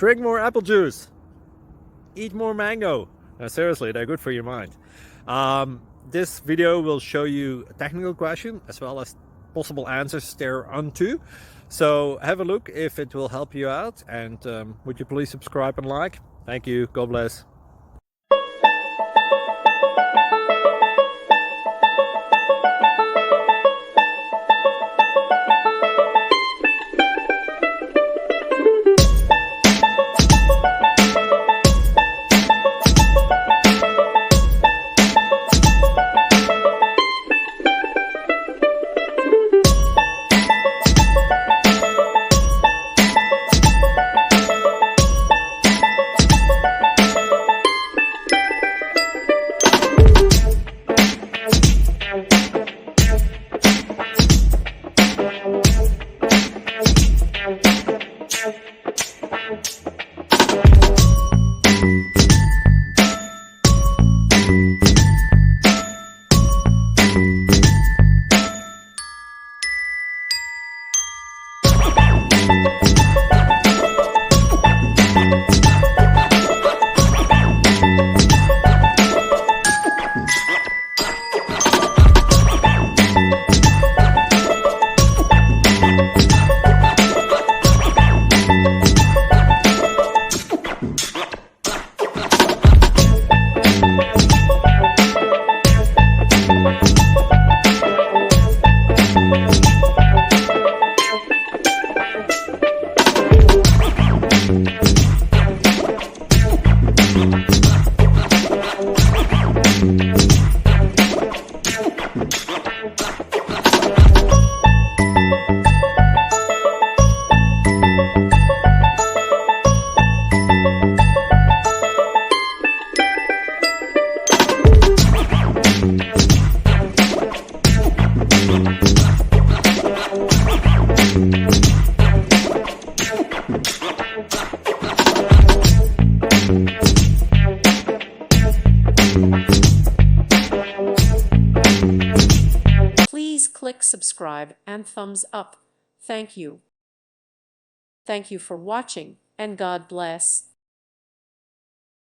Drink more apple juice. Eat more mango. Seriously, they're good for your mind. This video will show you a technical question as well as possible answers thereunto. So have a look if it will help you out, and would you please subscribe and like? Thank you. God bless. Please click subscribe and thumbs up. Thank you. Thank you for watching, and God bless.